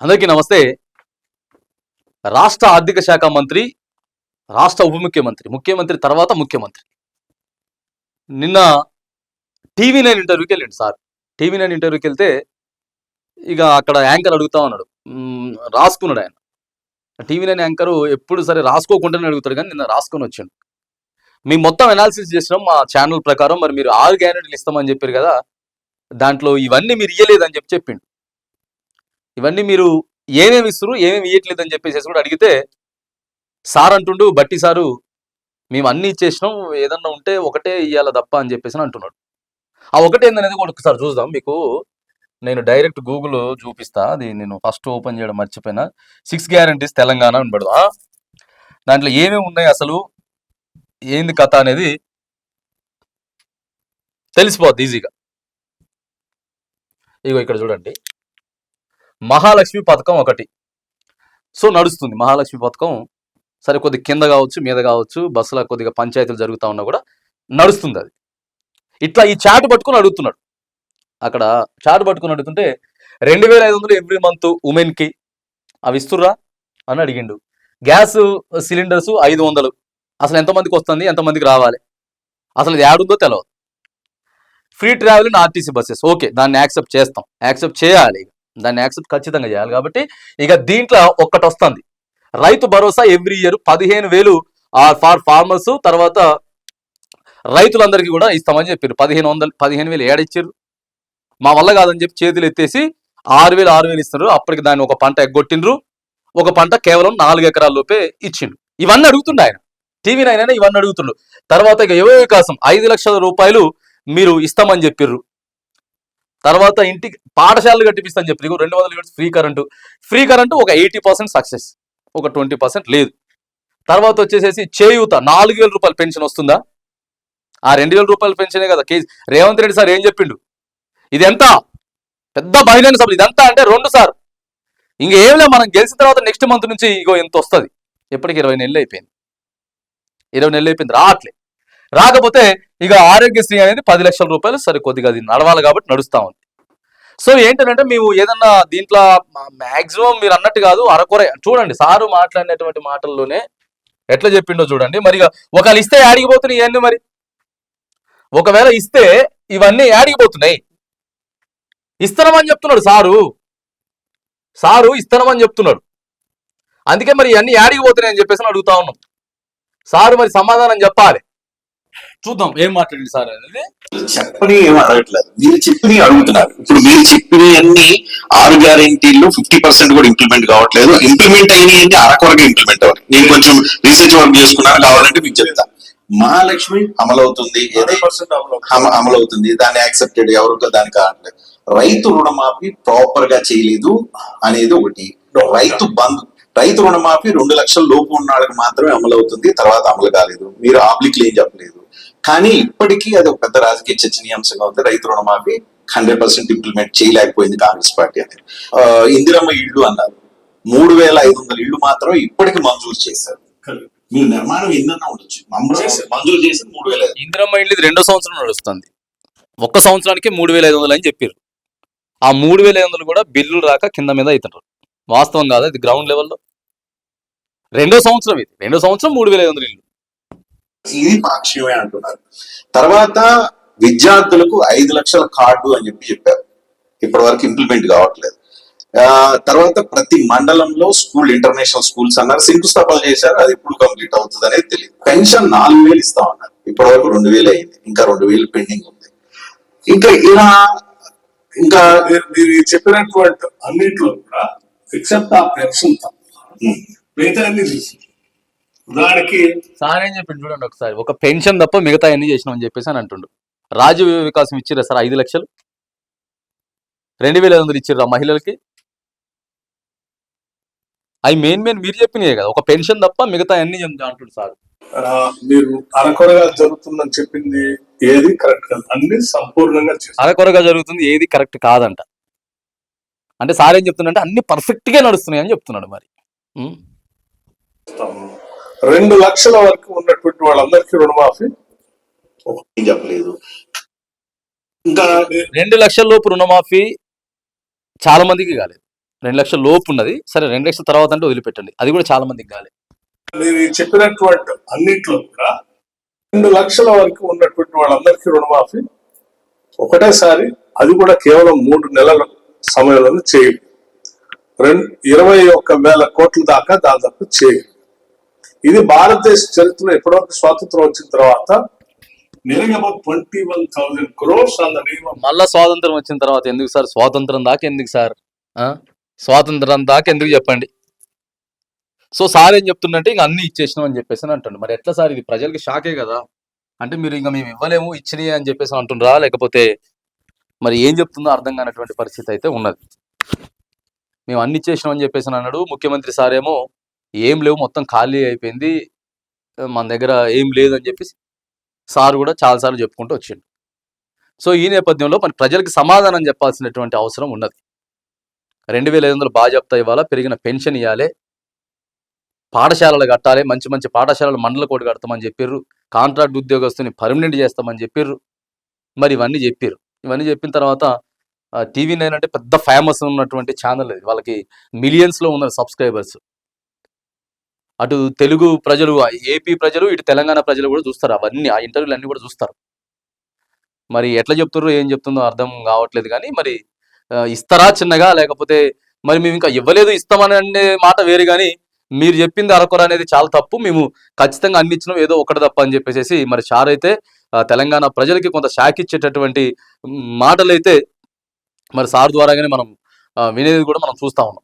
అందరికీ నమస్తే. రాష్ట్ర ఆర్థిక శాఖ మంత్రి, రాష్ట్ర ఉప ముఖ్యమంత్రి, ముఖ్యమంత్రి తర్వాత ముఖ్యమంత్రి నిన్న టీవీ9 ఇంటర్వ్యూకి వెళ్ళండి సార్. టీవీ9 ఇంటర్వ్యూకి వెళ్తే ఇక అక్కడ యాంకర్ అడుగుతా ఉన్నాడు. రాసుకున్నాడు ఆయన. టీవీ9 యాంకరు ఎప్పుడు సరే రాసుకోకుండానే అడుగుతాడు, కానీ నిన్న రాసుకొని వచ్చాడు. మేము మొత్తం అనాలిసిస్ చేసినాం మా ఛానల్ ప్రకారం. మరి మీరు 6 గ్యారెంటీలు ఇస్తామని చెప్పారు కదా, దాంట్లో ఇవన్నీ మీరు ఇయ్యలేదని చెప్పిండు. ఇవన్నీ మీరు ఏమేమి ఇస్తారు, ఏమేమి ఇయ్యట్లేదు అని చెప్పేసి కూడా అడిగితే సార్ అంటుండు, బట్టి సారు మేము అన్ని ఇచ్చేసినాం, ఏదన్నా ఉంటే ఒకటే ఇయ్యాల తప్ప అని చెప్పేసి అంటున్నాడు. ఆ ఒకటే ఏందనేది కూడా ఒకసారి చూద్దాం. మీకు నేను డైరెక్ట్ గూగుల్ చూపిస్తా. అది నేను ఫస్ట్ ఓపెన్ చేయడం మర్చిపోయినా. 6 గ్యారెంటీస్ తెలంగాణ అని పెడదా. దాంట్లో ఏమేమి ఉన్నాయి, అసలు ఏంది కథ అనేది తెలిసిపోద్ది ఈజీగా. ఇగో ఇక్కడ చూడండి, మహాలక్ష్మి పథకం ఒకటి. సో నడుస్తుంది మహాలక్ష్మి పథకం. సరే కొద్ది కింద కావచ్చు, మీద కావచ్చు, బస్సులో కొద్దిగా పంచాయతీలు జరుగుతూ ఉన్నా కూడా నడుస్తుంది అది. ఇట్లా ఈ చాట్ పట్టుకుని అడుగుతున్నాడు. అక్కడ చాట్ పట్టుకుని అడుగుతుంటే 2500 ఎవ్రీ మంత్ ఉమెన్కి అవి ఇస్తుర్రా అని అడిగిండు. గ్యాస్ సిలిండర్స్ 500 అసలు ఎంతమందికి వస్తుంది, ఎంతమందికి రావాలి, అసలు ఇది యాడుందో తెలియదు. Free travel in RTC buses, okay దాన్ని యాక్సెప్ట్ చేస్తాం, యాక్సెప్ట్ చేయాలి, దాన్ని యాక్సెప్ట్ ఖచ్చితంగా చేయాలి. కాబట్టి ఇక దీంట్లో ఒక్కటి వస్తుంది, Rythu Bharosa every year 15,000 far farmers. తర్వాత రైతులందరికీ కూడా ఇస్తామని చెప్పారు. 15,000 ఏడిచ్చారు. మా వల్ల కాదని చెప్పి చేతులు ఎత్తేసి 6,000 ఇస్తున్నారు. అప్పటికి దాన్ని ఒక పంట ఎగ్గొట్టిండ్రు. ఒక పంట కేవలం 4 ఎకరాల లోపే ఇచ్చిండు. ఇవన్నీ అడుగుతుండే ఆయన. టీవీ9 అయినా ఇవన్నీ అడుగుతుండ్రు. తర్వాత ఇక యువ వికాసం 5 లక్షల రూపాయలు మీరు ఇస్తామని చెప్పిర్రు. తర్వాత ఇంటికి పాఠశాలలు కట్టిపిస్తామని చెప్పి 200 యూనిట్స్ ఫ్రీ కరెంటు ఒక 80% సక్సెస్, ఒక 20% లేదు. తర్వాత వచ్చేసేసి చేయూత 4,000 రూపాయల పెన్షన్ వస్తుందా? ఆ 2,000 రూపాయల పెన్షనే కదా రేవంత్ రెడ్డి సార్ ఏం చెప్పిండు, ఇది ఎంత పెద్ద బహిరంగ సభ, ఇదంతా అంటే 2 సార్. ఇంకేం లేదు, మనం గెలిచిన తర్వాత నెక్స్ట్ మంత్ నుంచి ఇగో ఎంత వస్తుంది. ఎప్పటికి 20 నెలలు అయిపోయింది, 20 నెలలు అయిపోయింది, రాకపోతే ఇక ఆరోగ్యశ్రీ అనేది 10 లక్షల రూపాయలు. సరే కొద్దిగా అది నడవాలి కాబట్టి నడుస్తూ ఉంది. సో ఏంటంటే మేము ఏదన్నా దీంట్లో మ్యాక్సిమం మీరు అన్నట్టు కాదు, అరకొర చూడండి. సారు మాట్లాడినటువంటి మాటల్లోనే ఎట్లా చెప్పిండో చూడండి. మరి ఒకవేళ ఇస్తే యాడిగిపోతున్నాయి ఇవన్నీ, మరి ఒకవేళ ఇస్తే ఇవన్నీ యాడిగిపోతున్నాయి. ఇస్తామని చెప్తున్నాడు సారు ఇస్తామని చెప్తున్నాడు. అందుకే మరి ఇవన్నీ యాడిగిపోతున్నాయి అని చెప్పేసి అడుగుతా ఉన్నాం. సారు మరి సమాధానం చెప్పాలి. చూద్దాం ఏం మాట్లాడింది సార్ అనేది. చెప్పని ఏం అడగట్లేదు, మీరు చెప్పిన అడుగుతున్నారు. ఇప్పుడు మీరు చెప్పిన అన్ని 6 గ్యారెంటీలు 50% కూడా ఇంప్లిమెంట్ కావట్లేదు. ఇంప్లిమెంట్ అయినాయి అరకొరగా ఇంప్లిమెంట్ అవ్వాలి. నేను కొంచెం రీసెర్చ్ వర్క్ చేసుకున్నాను, కావాలంటే మీకు చెప్తా. మహాలక్ష్మి అమలవుతుంది, అమలవుతుంది, దాన్ని యాక్సెప్టెడ్, ఎవరు దాన్ని కావట్లేదు. రైతు రుణమాఫీ ప్రాపర్ గా చేయలేదు అనేది ఒకటి. రైతు రుణమాఫీ 2 లక్షల లోపు ఉన్న వాళ్ళకి మాత్రమే అమలు అవుతుంది, తర్వాత అమలు కాలేదు. మీరు ఆబ్లిక్లు ఏం చెప్పలేదు, కానీ ఇప్పటికీ అది ఒక పెద్ద రాజకీయ చర్చనీయాంశంగా ఉంది. రైతు రుణమాఫీ 100% ఇంప్లిమెంట్ చేయలేకపోయింది కాంగ్రెస్ పార్టీ అనేది. ఇందిరమ్మ ఇళ్ళు అన్నారు, 3,500 ఇళ్ళు మాత్రం ఇప్పటికి మంజూరు చేశారు. మీ నిర్మాణం ఎన్నన్నా ఉండొచ్చు, మంజూరు చేసి 3,000. ఇందిరమ్మ ఇళ్ళు 2వ సంవత్సరం నడుస్తుంది. ఒక్క సంవత్సరానికి 3,500 అని చెప్పారు. ఆ 3,500 కూడా బిల్లులు రాక కింద మీద అవుతుంటారు. వాస్తవం కాదా ఇది? గ్రౌండ్ లెవెల్లో 2వ సంవత్సరం, ఇది 2వ సంవత్సరం 3,500 ఇల్లు. ఇది పాక్షికమే అంటున్నారు. తర్వాత విద్యార్థులకు 5 లక్షల కార్డు అని చెప్పారు, ఇప్పటి వరకు ఇంప్లిమెంట్ కావట్లేదు. తర్వాత ప్రతి మండలంలో ఇంటర్నేషనల్ స్కూల్స్ అన్నారు, శంకుస్థాపన చేశారు, అది ఎప్పుడు కంప్లీట్ అవుతుంది అనేది తెలియదు. పెన్షన్ 4,000 ఇస్తామన్నారు, ఇప్పటి వరకు 2,000 అయింది, ఇంకా 2,000 పెండింగ్ ఉంది. ఇంకా మీరు చెప్పినటువంటి అన్నింటిలో కూడా ఎక్సెప్ట్ ఆ పెన్షన్ మిగతా అన్ని దానికి సార్ ఏం చెప్పిండు చూడండి ఒకసారి. ఒక పెన్షన్ తప్ప మిగతా అన్ని చేసినాం అని చెప్పేసి అని అంటుండు. రాజీవ్ వికాసం ఇచ్చిర్రా సార్ 5 లక్షలు, 2,500 ఇచ్చిర్రా మహిళలకి. అవి మెయిన్ మీరు చెప్పినాయి కదా, ఒక పెన్షన్ తప్ప మిగతా అన్ని అంటుండు సార్. మీరు అరకొరగా జరుగుతుందని చెప్పింది ఏది కరెక్ట్ కాదు, అన్ని సంపూర్ణంగా అరకొరగా జరుగుతుంది ఏది కరెక్ట్ కాదంట. అంటే సార్ ఏం చెప్తున్నాడంటే అన్ని పర్ఫెక్ట్ గా నడుస్తున్నాయి అని చెప్తున్నాడు. మరి 2 లక్షల వరకు ఉన్నటువంటి వాళ్ళందరికీ రుణమాఫీ చెప్పలేదు. ఇంకా 2 లక్షల లోపు రుణమాఫీ చాలా మందికి కాలేదు. 2 లక్షల లోపు ఉన్నది. సరే 2 లక్షల తర్వాత అంటే వదిలిపెట్టండి. అది కూడా చాలా మందికి కాలే. మీరు ఈ చెప్పినటువంటి అన్నిట్లో కూడా 2 లక్షల వరకు ఉన్నటువంటి వాళ్ళందరికీ రుణమాఫీ ఒకటేసారి, అది కూడా కేవలం 3 నెలల సమయంలో చేయాలి. 21,000 కోట్ల దాకా దాదాపు చేయాలి. ఇది భారతదేశ చరిత్రలో ఎప్పటివరకు స్వాతంత్రం వచ్చిన తర్వాత nearing about 21,000 crores on the name of మళ్ళా స్వాతంత్రం వచ్చిన తర్వాత ఎందుకు సార్? స్వాతంత్రం దాకా ఎందుకు సార్? స్వాతంత్రం దాకా ఎందుకు చెప్పండి. సో సార్ ఏం చెప్తుండంటే ఇంక అన్ని ఇచ్చేసినాం అని చెప్పేసి అని అంటుండు. మరి ఎట్లా సార్? ఇది ప్రజలకి షాకే కదా. అంటే మీరు ఇంకా మేము ఇవ్వలేము, ఇచ్చినాయి అని చెప్పేసి అంటుండ్రా, లేకపోతే మరి ఏం చెప్తుందో అర్థం కానటువంటి పరిస్థితి అయితే ఉన్నది. మేము అన్ని ఇచ్చేసినాం అని చెప్పేసి అన్నాడు ముఖ్యమంత్రి సార్. ఏమో ఏం లేవు, మొత్తం ఖాళీ అయిపోయింది, మన దగ్గర ఏం లేదు అని చెప్పేసి సార్ కూడా చాలాసార్లు చెప్పుకుంటూ వచ్చిండు. సో ఈ నేపథ్యంలో మన ప్రజలకు సమాధానం చెప్పాల్సినటువంటి అవసరం ఉన్నది. 2,500 బాజాప్తా ఇవ్వాలా, పెరిగిన పెన్షన్ ఇవ్వాలి, పాఠశాలలు కట్టాలి, మంచి మంచి పాఠశాలలు మండల కోటి కడతామని చెప్పిర్రు, కాంట్రాక్ట్ ఉద్యోగస్తుని పర్మనెంట్ చేస్తామని చెప్పిర్రు. మరి ఇవన్నీ చెప్పిర్రు. ఇవన్నీ చెప్పిన తర్వాత TV9 అంటే పెద్ద ఫేమస్ ఉన్నటువంటి ఛానల్ అది. వాళ్ళకి మిలియన్స్లో ఉన్నారు సబ్స్క్రైబర్స్. అటు తెలుగు ప్రజలు, ఏపీ ప్రజలు, ఇటు తెలంగాణ ప్రజలు కూడా చూస్తారు అవన్నీ, ఆ ఇంటర్వ్యూలు అన్నీ కూడా చూస్తారు. మరి ఎట్లా చెప్తుర్రో ఏం చెప్తుందో అర్థం కావట్లేదు. కానీ మరి ఇస్తారా చిన్నగా, లేకపోతే మరి మేము ఇంకా ఇవ్వలేదు ఇస్తామని అనే మాట వేరు, కానీ మీరు చెప్పింది అరకొర అనేది చాలా తప్పు, మేము ఖచ్చితంగా అన్ని ఇచ్చినాం, ఏదో ఒకటి తప్ప అని చెప్పేసి మరి సార్ అయితే తెలంగాణ ప్రజలకి కొంత షాక్ ఇచ్చేటటువంటి మాటలు అయితే మరి సార్ ద్వారాగానే మనం వినేది కూడా మనం చూస్తా ఉన్నాం.